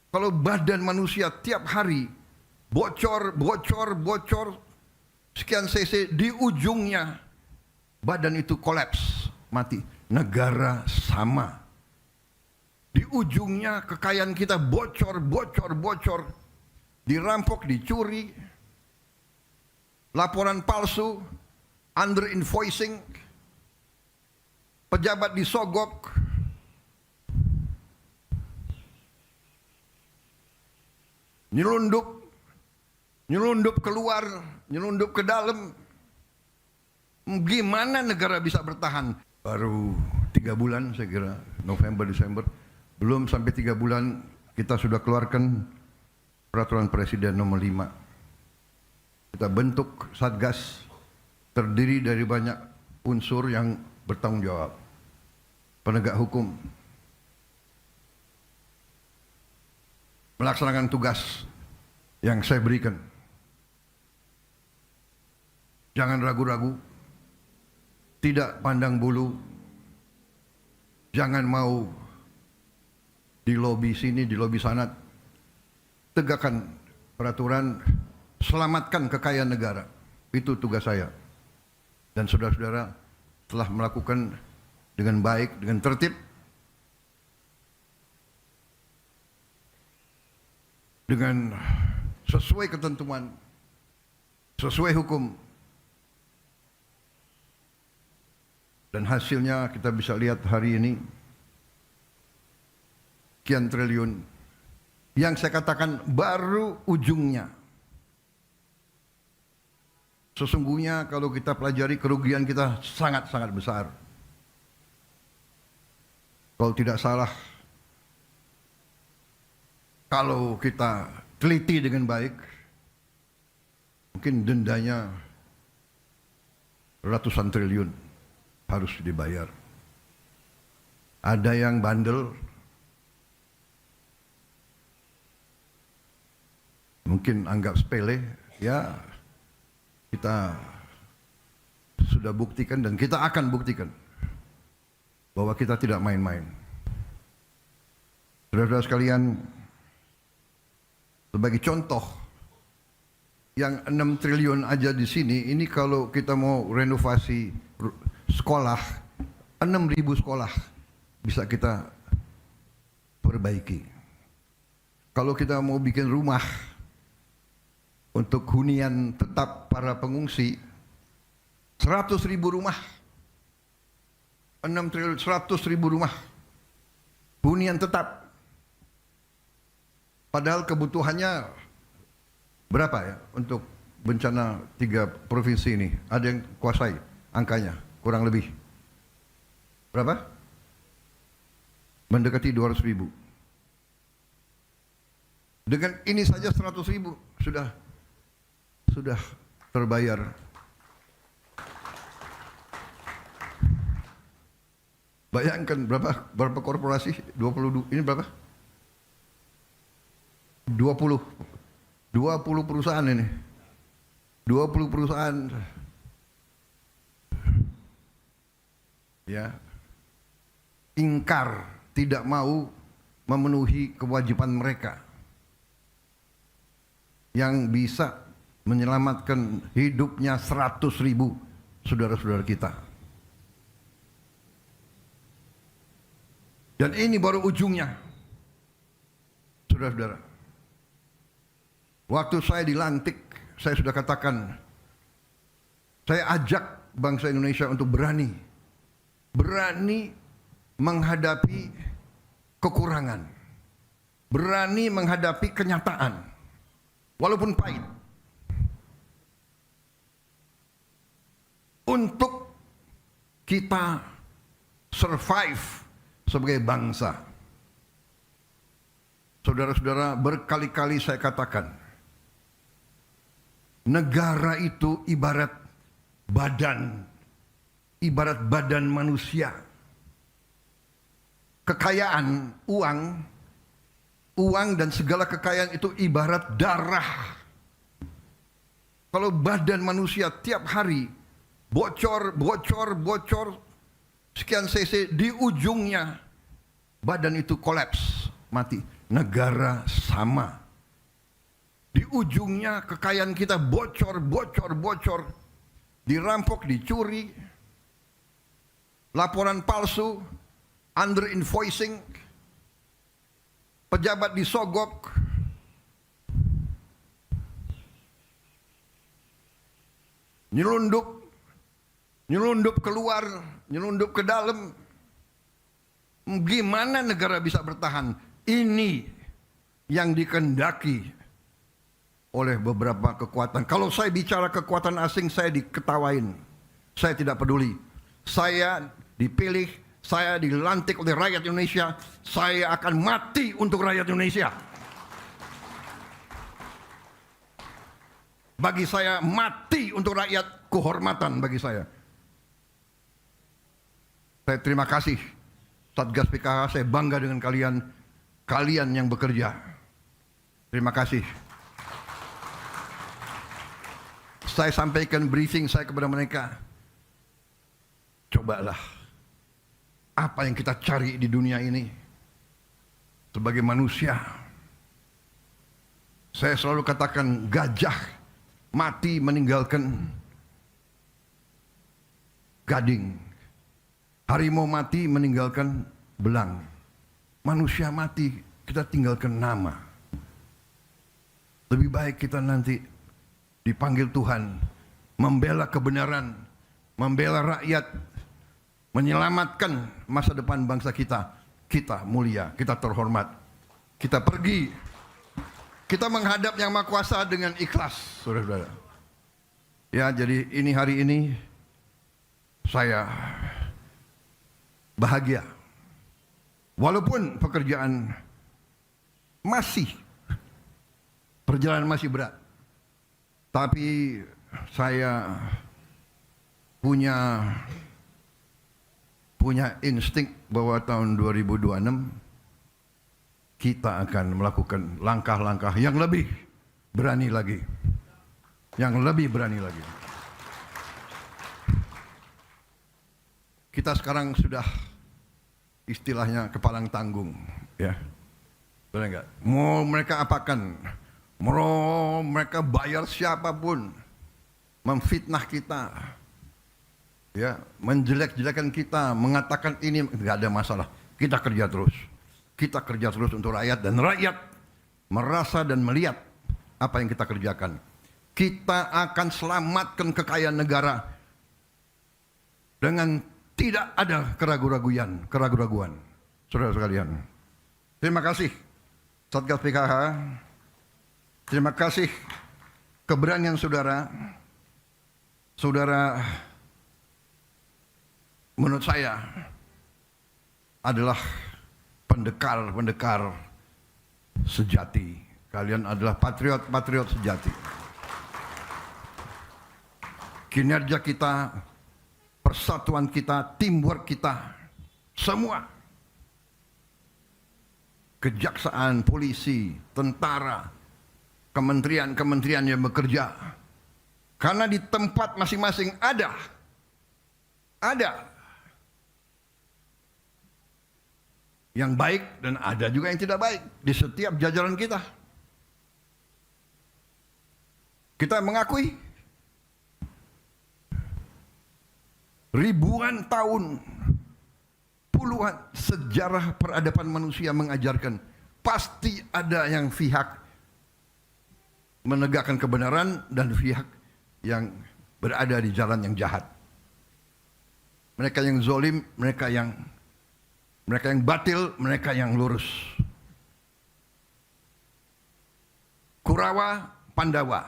Kalau badan manusia tiap hari bocor, sekian cc, di ujungnya badan itu kolaps, mati. Negara sama. Di ujungnya kekayaan kita bocor, dirampok, dicuri, laporan palsu, under invoicing, pejabat disogok, nyelundup keluar, nyelundup ke dalam. Gimana negara bisa bertahan? Baru 3 bulan saya kira, November, Desember, belum sampai 3 bulan kita sudah keluarkan peraturan Presiden nomor 5. Kita bentuk Satgas terdiri dari banyak unsur yang bertanggung jawab. Penegak hukum, melaksanakan tugas yang saya berikan. Jangan ragu-ragu, tidak pandang bulu, jangan mau di lobi sini, di lobi sana. Tegakkan peraturan, selamatkan kekayaan negara. Itu tugas saya. Dan saudara-saudara telah melakukan dengan baik, dengan tertib, dengan sesuai ketentuan, sesuai hukum. Dan hasilnya kita bisa lihat hari ini, sekian triliun. Yang saya katakan baru ujungnya. Sesungguhnya kalau kita pelajari, kerugian kita sangat-sangat besar. Kalau tidak salah, kalau kita teliti dengan baik, mungkin dendanya ratusan triliun harus dibayar. Ada yang bandel, mungkin anggap sepele, ya kita sudah buktikan dan kita akan buktikan bahwa kita tidak main-main. Saudara-saudara sekalian, sebagai contoh, yang 6 triliun aja di sini, ini kalau kita mau renovasi sekolah, 6.000 sekolah bisa kita perbaiki. Kalau kita mau bikin rumah untuk hunian tetap para pengungsi, 100.000 rumah, 6 triliun, 100.000 rumah hunian tetap. Padahal kebutuhannya berapa ya untuk bencana 3 provinsi ini? Ada yang kuasai angkanya, kurang lebih berapa? Mendekati 200.000. Dengan ini saja 100.000 sudah terbayar. Bayangkan berapa korporasi? 22, ini berapa? 20 perusahaan ini. 20 perusahaan. Ya. Ingkar, tidak mau memenuhi kewajiban mereka yang bisa menyelamatkan hidupnya 100.000 saudara-saudara kita. Dan ini baru ujungnya, saudara-saudara. Waktu saya dilantik, saya sudah katakan, saya ajak bangsa Indonesia untuk berani menghadapi kekurangan, berani menghadapi kenyataan, walaupun pahit, untuk kita survive sebagai bangsa. Saudara-saudara, berkali-kali saya katakan, negara itu ibarat badan manusia. Kekayaan, uang dan segala kekayaan itu ibarat darah. Kalau badan manusia tiap hari bocor sekian cc, di ujungnya badan itu kolaps, mati. Negara sama. Di ujungnya kekayaan kita bocor, dirampok, dicuri, laporan palsu, under invoicing, pejabat disogok, nyelundup keluar, nyelundup ke dalam. Gimana negara bisa bertahan? Ini yang dikehendaki oleh beberapa kekuatan. Kalau saya bicara kekuatan asing, saya diketawain. Saya tidak peduli. Saya dipilih, saya dilantik oleh rakyat Indonesia. Saya akan mati untuk rakyat Indonesia. Bagi saya, mati untuk rakyat, kehormatan bagi saya. Saya terima kasih Satgas PKH, saya bangga dengan kalian yang bekerja. Terima kasih. Saya sampaikan briefing saya kepada mereka. Cobalah, apa yang kita cari di dunia ini sebagai manusia. Saya selalu katakan, gajah mati meninggalkan gading, harimau mati meninggalkan belang, manusia mati kita tinggalkan nama. Lebih baik kita nanti dipanggil Tuhan, membela kebenaran, membela rakyat, menyelamatkan masa depan bangsa kita. Kita mulia, kita terhormat, kita pergi, kita menghadap Yang Maha Kuasa dengan ikhlas, saudara-saudara. Ya, jadi hari ini saya bahagia. Walaupun pekerjaan perjalanan masih berat, tapi saya punya insting bahwa tahun 2026 kita akan melakukan langkah-langkah yang lebih berani lagi. Kita sekarang sudah istilahnya kepalang tanggung, ya. Benar enggak? Mau mereka apakan, mau mereka bayar siapapun, memfitnah kita, ya, menjelek-jelekan kita, mengatakan ini, enggak ada masalah. Kita kerja terus untuk rakyat, dan rakyat merasa dan melihat apa yang kita kerjakan. Kita akan selamatkan kekayaan negara dengan tidak ada keraguan. Saudara sekalian, terima kasih Satgas PKH, terima kasih keberanian saudara menurut saya adalah pendekar sejati. Kalian adalah patriot sejati. Kinerja kita, persatuan kita, teamwork kita, semua, kejaksaan, polisi, tentara, kementerian yang bekerja, karena di tempat masing-masing ada yang baik dan ada juga yang tidak baik di setiap jajaran kita. Kita mengakui ribuan tahun, puluhan sejarah peradaban manusia mengajarkan pasti ada yang pihak menegakkan kebenaran dan pihak yang berada di jalan yang jahat. Mereka yang zolim, mereka yang batil, mereka yang lurus. Kurawa, Pandawa.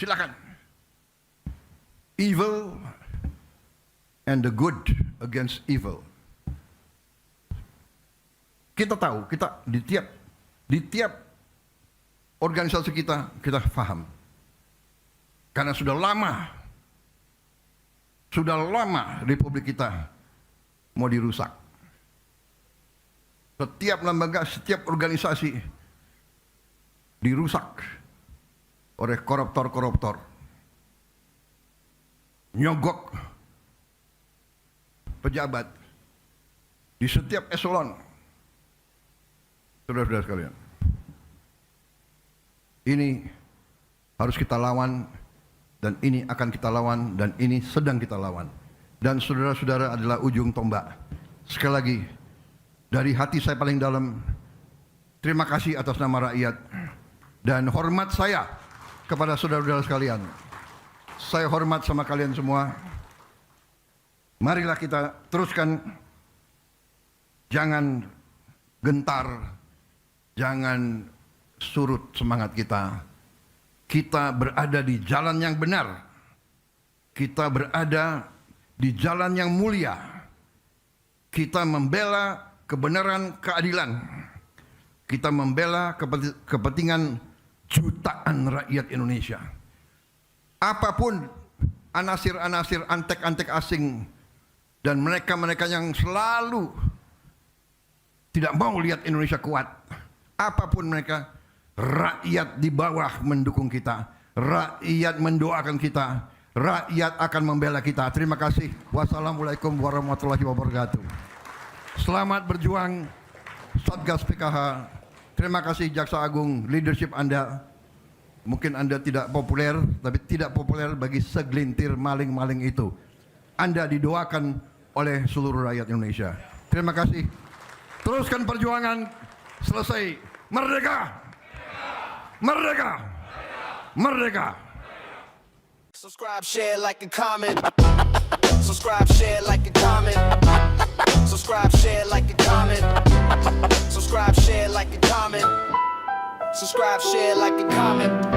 Silakan. Evil and the good against evil. Kita tahu, kita di tiap organisasi kita paham. Karena sudah lama Republik kita mau dirusak. Setiap lembaga, setiap organisasi dirusak oleh koruptor-koruptor. Nyogok pejabat di setiap eselon. Saudara-saudara sekalian, ini harus kita lawan, dan ini akan kita lawan, dan ini sedang kita lawan. Dan saudara-saudara adalah ujung tombak. Sekali lagi, dari hati saya paling dalam, terima kasih atas nama rakyat, dan hormat saya kepada saudara-saudara sekalian. Saya hormat sama kalian semua. Marilah kita teruskan, jangan gentar, jangan surut semangat kita. Kita berada di jalan yang benar. Kita berada di jalan yang mulia. Kita membela kebenaran, keadilan. Kita membela kepentingan jutaan rakyat Indonesia. Apapun anasir-anasir, antek-antek asing, dan mereka-mereka yang selalu tidak mau lihat Indonesia kuat. Apapun mereka, rakyat di bawah mendukung kita. Rakyat mendoakan kita. Rakyat akan membela kita. Terima kasih. Wassalamualaikum warahmatullahi wabarakatuh. Selamat berjuang Satgas PKH. Terima kasih Jaksa Agung, leadership Anda. Mungkin Anda tidak populer, tapi tidak populer bagi segelintir maling-maling itu. Anda didoakan oleh seluruh rakyat Indonesia. Terima kasih. Teruskan perjuangan. Selesai. Merdeka! Merdeka! Merdeka! Subscribe, share, like, and comment. Subscribe, share, like, and comment. Subscribe, share, like, and comment. Subscribe, share, like, and comment. Subscribe, share, like, and comment.